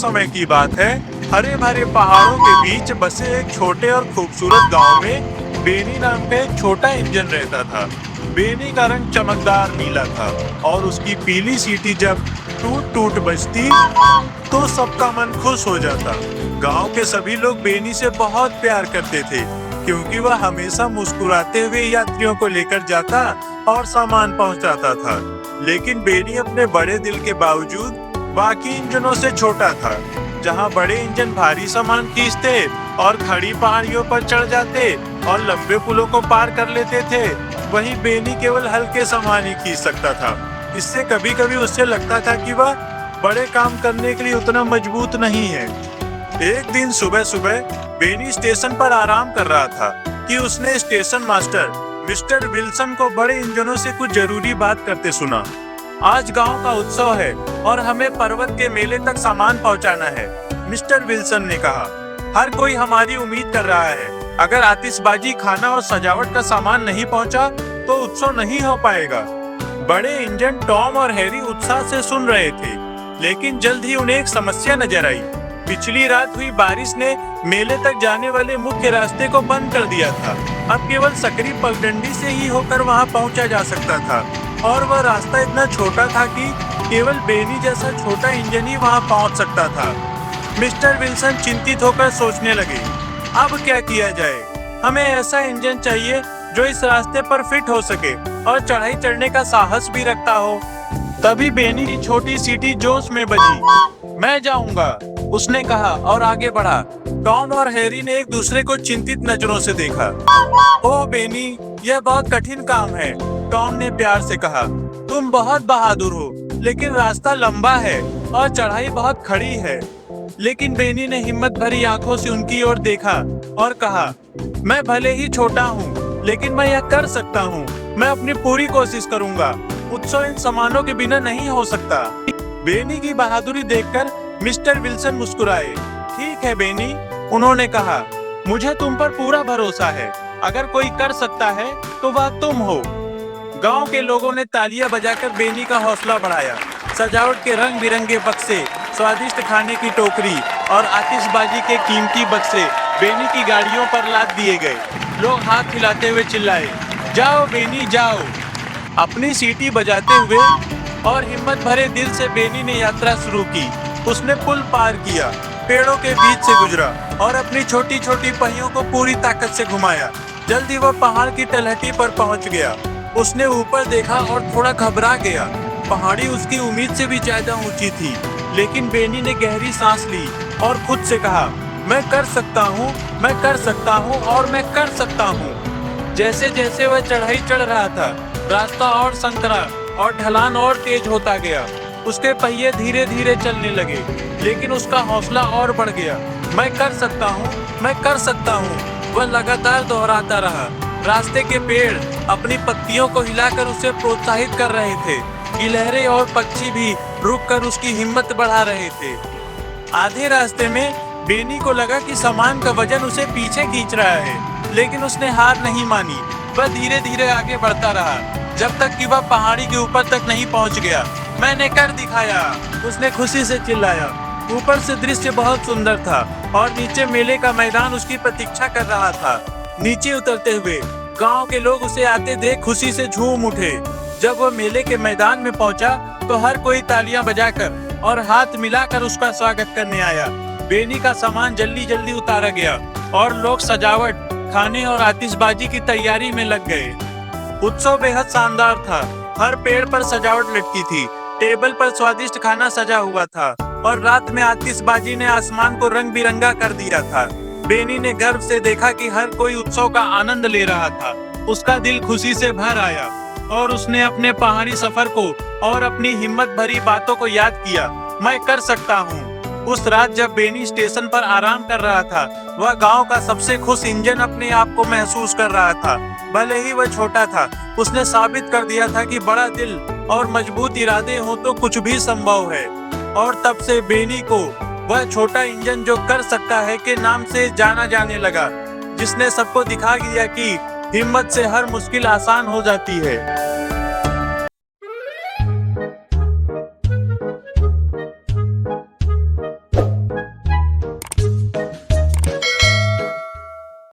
समय की बात है। हरे भरे पहाड़ों के बीच बसे एक छोटे और खूबसूरत गांव में बेनी नाम का एक छोटा इंजन रहता था। बेनी का रंग चमकदार नीला था और उसकी पीली सीटी जब टूट टूट बजती तो सबका मन खुश हो जाता। गांव के सभी लोग बेनी से बहुत प्यार करते थे क्योंकि वह हमेशा मुस्कुराते हुए यात्रियों को लेकर जाता और सामान पहुंचाता था। लेकिन बेनी अपने बड़े दिल के बावजूद बाकी इंजनों से छोटा था। जहां बड़े इंजन भारी सामान खींचते और खड़ी पहाड़ियों पर चढ़ जाते और लंबे पुलों को पार कर लेते थे, वहीं बेनी केवल हल्के सामान ही खींच सकता था। इससे कभी कभी उससे लगता था कि वह बड़े काम करने के लिए उतना मजबूत नहीं है। एक दिन सुबह सुबह बेनी स्टेशन पर आराम कर रहा था कि उसने स्टेशन मास्टर मिस्टर विल्सन को बड़े इंजनों से कुछ जरूरी बात करते सुना। आज गांव का उत्सव है और हमें पर्वत के मेले तक सामान पहुंचाना है, मिस्टर विल्सन ने कहा। हर कोई हमारी उम्मीद कर रहा है। अगर आतिशबाजी, खाना और सजावट का सामान नहीं पहुंचा तो उत्सव नहीं हो पाएगा। बड़े इंजन टॉम और हैरी उत्साह से सुन रहे थे, लेकिन जल्द ही उन्हें एक समस्या नजर आई। पिछली रात हुई बारिश ने मेले तक जाने वाले मुख्य रास्ते को बंद कर दिया था। अब केवल सकरी पगडंडी से ही होकर वहां पहुंचा जा सकता था और वह रास्ता इतना छोटा था कि केवल बेनी जैसा छोटा इंजन ही वहां पहुंच सकता था। मिस्टर विल्सन चिंतित होकर सोचने लगे, अब क्या किया जाए? हमें ऐसा इंजन चाहिए जो इस रास्ते पर फिट हो सके और चढ़ाई चढ़ने का साहस भी रखता हो। तभी बेनी की छोटी सीटी जोश में बजी। मैं जाऊंगा, उसने कहा और आगे बढ़ा। टॉम और हैरी ने एक दूसरे को चिंतित नजरों से देखा। ओह बेनी, यह बहुत कठिन काम है, टॉम ने प्यार से कहा। तुम बहुत बहादुर हो, लेकिन रास्ता लंबा है और चढ़ाई बहुत खड़ी है। लेकिन बेनी ने हिम्मत भरी आंखों से उनकी ओर देखा और कहा, मैं भले ही छोटा हूँ, लेकिन मैं यह कर सकता हूँ। मैं अपनी पूरी कोशिश करूँगा। उत्सव इन सामानों के बिना नहीं हो सकता। बेनी की बहादुरी देखकर मिस्टर विल्सन मुस्कुराए। ठीक है बेनी, उन्होंने कहा, मुझे तुम पर पूरा भरोसा है। अगर कोई कर सकता है तो वह तुम हो। गांव के लोगों ने तालियां बजाकर बेनी का हौसला बढ़ाया। सजावट के रंग बिरंगे बक्से, स्वादिष्ट खाने की टोकरी और आतिशबाजी के कीमती बक्से बेनी की गाड़ियों पर लाद दिए गए। लोग हाथ हिलाते हुए चिल्लाए, जाओ बेनी जाओ। अपनी सीटी बजाते हुए और हिम्मत भरे दिल से बेनी ने यात्रा शुरू की। उसने पुल पार किया, पेड़ों के बीच से गुजरा और अपनी छोटी छोटी पहियों को पूरी ताकत से घुमाया। जल्दी वह पहाड़ की तलहटी पर पहुंच गया। उसने ऊपर देखा और थोड़ा घबरा गया। पहाड़ी उसकी उम्मीद से भी ज्यादा ऊंची थी, लेकिन बेनी ने गहरी सांस ली और खुद से कहा, मैं कर सकता हूँ, मैं कर सकता हूँ और मैं कर सकता हूँ। जैसे जैसे वह चढ़ाई चढ़ रहा था, रास्ता और संकरा और ढलान और तेज होता गया। उसके पहिए धीरे धीरे चलने लगे, लेकिन उसका हौसला और बढ़ गया। मैं कर सकता हूँ, मैं कर सकता हूँ, वह लगातार दोहराता रहा। रास्ते के पेड़ अपनी पत्तियों को हिलाकर उसे प्रोत्साहित कर रहे थे। गिलहरी और पक्षी भी रुककर उसकी हिम्मत बढ़ा रहे थे। आधे रास्ते में बेनी को लगा कि सामान का वजन उसे पीछे खींच रहा है, लेकिन उसने हार नहीं मानी। वह धीरे धीरे आगे बढ़ता रहा जब तक कि वह पहाड़ी के ऊपर तक नहीं पहुंच गया। मैंने कर दिखाया, उसने खुशी से चिल्लाया। ऊपर से दृश्य बहुत सुंदर था और नीचे मेले का मैदान उसकी प्रतीक्षा कर रहा था। नीचे उतरते हुए गांव के लोग उसे आते देख खुशी से झूम उठे। जब वह मेले के मैदान में पहुंचा तो हर कोई तालियां बजाकर और हाथ मिलाकर उसका स्वागत करने आया। बेनी का सामान जल्दी जल्दी उतारा गया और लोग सजावट, खाने और आतिशबाजी की तैयारी में लग गए। उत्सव बेहद शानदार था। हर पेड़ पर सजावट लटकी थी, टेबल पर स्वादिष्ट खाना सजा हुआ था और रात में आतिशबाजी ने आसमान को रंग बिरंगा कर दिया था। बेनी ने गर्व से देखा कि हर कोई उत्सव का आनंद ले रहा था। उसका दिल खुशी से भर आया और उसने अपने पहाड़ी सफर को और अपनी हिम्मत भरी बातों को याद किया। मैं कर सकता हूँ। उस रात जब बेनी स्टेशन पर आराम कर रहा था, वह गांव का सबसे खुश इंजन अपने आप को महसूस कर रहा था। भले ही वह छोटा था, उसने साबित कर दिया था कि बड़ा दिल और मजबूत इरादे हो तो कुछ भी संभव है। और तब से बेनी को वह छोटा इंजन जो कर सकता है के नाम से जाना जाने लगा, जिसने सबको दिखा दिया कि हिम्मत से हर मुश्किल आसान हो जाती है।